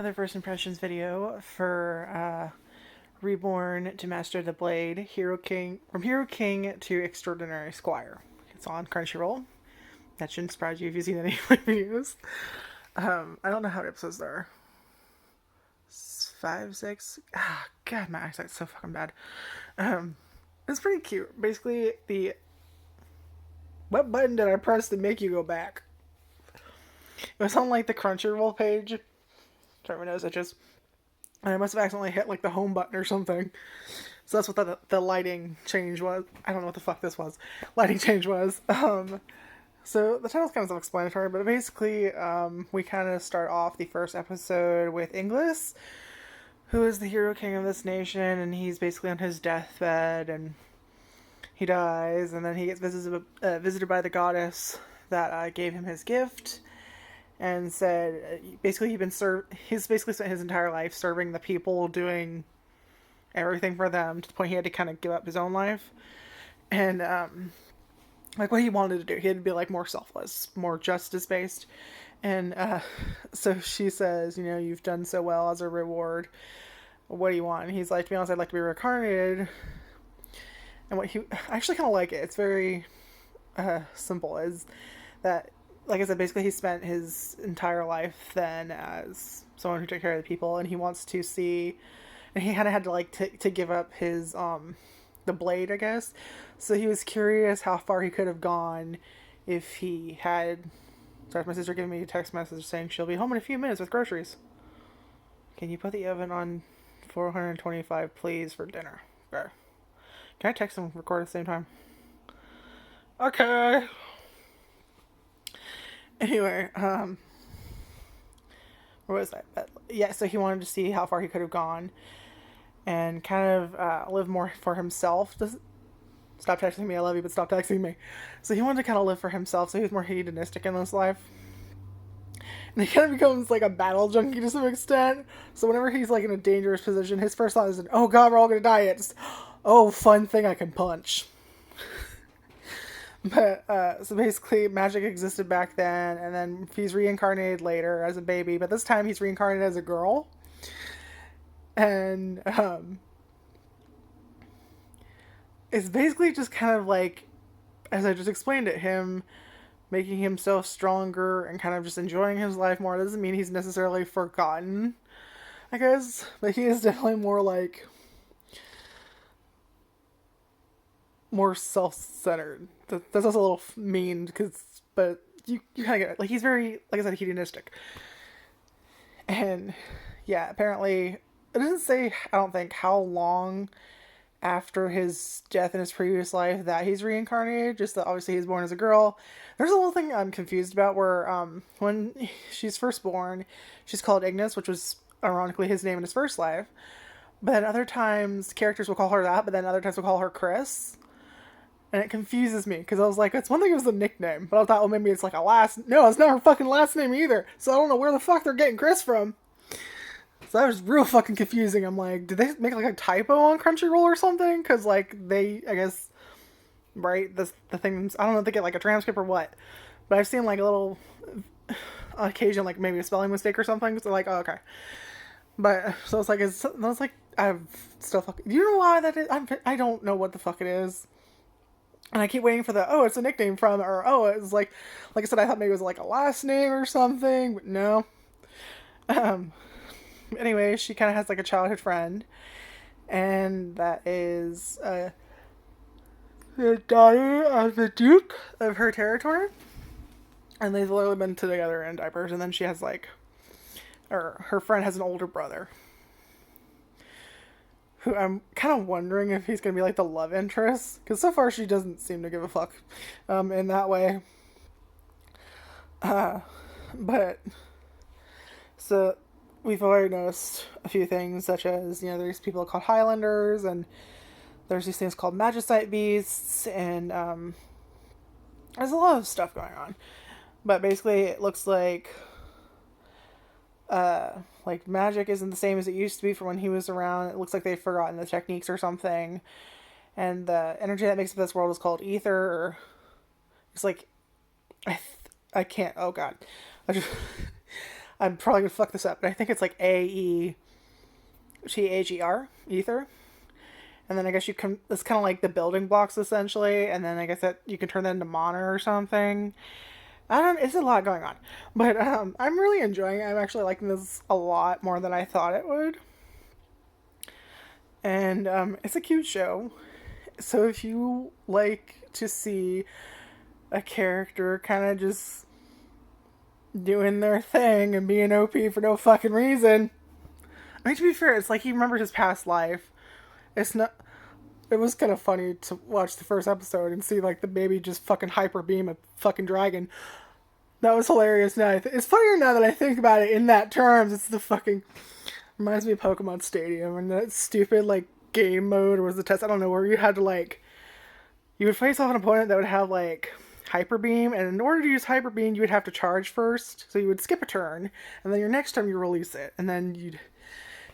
Another first impressions video for Reborn to Master the Blade, Hero King from Hero King to Extraordinary Squire. It's on Crunchyroll. That shouldn't surprise you if you've seen any of my videos. I don't know how many episodes there are. 5, 6. Ah, God, my eyesight's so fucking bad. It's pretty cute. Basically, the what button did I press to make you go back? It was on like the Crunchyroll page. Sorry, my nose itches. And I must have accidentally hit like the home button or something. So that's what the lighting change was. I don't know what the fuck this was. Lighting change was. So the title's kind of self-explanatory, but basically, we kind of start off the first episode with Inglis, who is the hero king of this nation, and he's basically on his deathbed, and he dies, and then he gets visited by the goddess that gave him his gift, and said basically he's basically spent his entire life serving the people, doing everything for them to the point he had to kind of give up his own life, and like what he wanted to do, he had to be like more selfless, more justice based, and so she says, you've done so well as a reward. What do you want? And he's like, to be honest, I'd like to be reincarnated. And what I actually kind of like it. It's very simple. Is that, like I said, basically he spent his entire life then as someone who took care of the people, and he wants to see, and he kind of had to like to give up his the blade, I guess. So he was curious how far he could have gone if he had. Sorry, my sister giving me a text message saying she'll be home in a few minutes with groceries. Can you put the oven on 425, please, for dinner? Okay. Can I text and record at the same time? Okay. Anyway, where was I? But yeah, so he wanted to see how far he could have gone and kind of live more for himself. Stop texting me, I love you, but stop texting me. So he wanted to kind of live for himself, so he was more hedonistic in this life. And he kind of becomes like a battle junkie to some extent. So whenever he's like in a dangerous position, his first thought is, oh god, we're all gonna die. It's, oh, fun thing I can punch. But, so basically, magic existed back then, and then he's reincarnated later as a baby, but this time he's reincarnated as a girl. And, it's basically just kind of like, as I just explained it, him making himself stronger and kind of just enjoying his life more. It doesn't mean he's necessarily forgotten, I guess, but he is definitely more like, more self-centered. That's also a little mean, but you kind of get it. Like, he's very, like I said, hedonistic. And yeah, apparently, it doesn't say, I don't think, how long after his death in his previous life that he's reincarnated, just that obviously he's born as a girl. There's a little thing I'm confused about where when she's first born, she's called Ignis, which was ironically his name in his first life. But then other times characters will call her that, but then other times will call her Chris. And it confuses me, because I was like, it's one thing it was a nickname, but I thought, well, maybe it's like a last... No, it's not her fucking last name either, so I don't know where the fuck they're getting Chris from. So that was real fucking confusing. I'm like, did they make like a typo on Crunchyroll or something? Because like they, I guess, right? The things, I don't know if they get like a transcript or what, but I've seen like a little occasion, like maybe a spelling mistake or something. So like, oh, okay. But so it's like, I was like, I've still fucking. Do you know why that is? I don't know what the fuck it is. And I keep waiting for the, oh, it's a nickname from, or oh, it's like I said, I thought maybe it was like a last name or something, but no. Anyway, she kind of has like a childhood friend, and that is the daughter of the Duke of her territory. And they've literally been together in diapers, and then she has like, or her friend has an older brother, who I'm kind of wondering if he's going to be like the love interest, because so far she doesn't seem to give a fuck in that way. But, so we've already noticed a few things, such as, there's people called Highlanders, and there's these things called Magicite beasts, and there's a lot of stuff going on. But basically, it looks like magic isn't the same as it used to be from when he was around. It looks like they've forgotten the techniques or something. And the energy that makes up this world is called ether. Or it's like, I can't, oh god. I'm probably gonna fuck this up, but I think it's like AETHER, ether. And then I guess you can. It's kind of like the building blocks essentially, and then I guess that you can turn that into mana or something. I don't. It's a lot going on, but I'm really enjoying it. I'm actually liking this a lot more than I thought it would, and it's a cute show. So if you like to see a character kind of just doing their thing and being OP for no fucking reason, I mean, to be fair, it's like he remembers his past life. It's not. It was kind of funny to watch the first episode and see like the baby just fucking hyper beam a fucking dragon. That was hilarious. Now it's funnier now that I think about it in that terms. It's the fucking reminds me of Pokemon Stadium and that stupid like game mode or was the test, I don't know, where you had to like you would face off an opponent that would have like hyper beam, and in order to use hyper beam you would have to charge first, so you would skip a turn and then your next time you release it, and then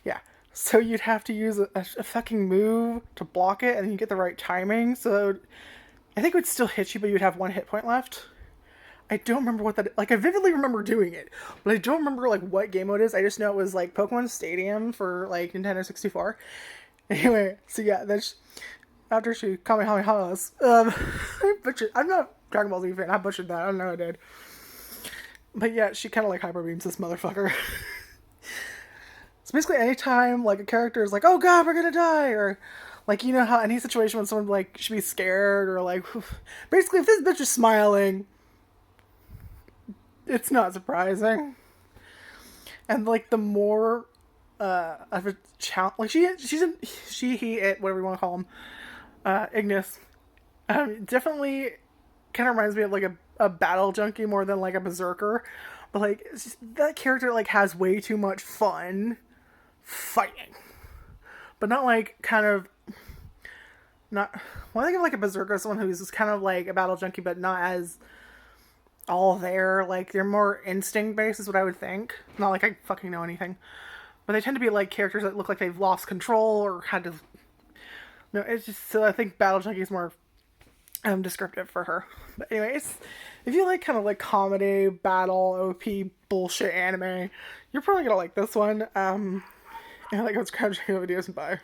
yeah, so you'd have to use a fucking move to block it, and then you get the right timing, so I think it would still hit you, but you'd have one hit point left. I don't remember what that, like I vividly remember doing it, but I don't remember like what game mode it is. I just know it was like Pokemon Stadium for like Nintendo 64. Anyway, so yeah, that's after she Kamehamehas. I'm not Dragon Ball Z fan. I butchered that. I don't know I did. But yeah, she kind of like hyper beams this motherfucker. So basically, anytime like a character is like, "Oh God, we're gonna die," or like you know how any situation when someone like should be scared or like, basically if this bitch is smiling, it's not surprising. And like the more of a challenge, like he, it, whatever you want to call him, Ignis, definitely kind of reminds me of like a battle junkie more than like a berserker. But like that character like has way too much fun fighting, but not like kind of not. Well, I think of like a berserker, someone who's just kind of like a battle junkie, but not as all there. Like they're more instinct based, is what I would think. Not like I fucking know anything, but they tend to be like characters that look like they've lost control or had to. No, it's just so I think battle junkie is more descriptive for her. But anyway, if you like kind of like comedy, battle, OP bullshit anime, you're probably gonna like this one. And I like what's crowd videos and bye.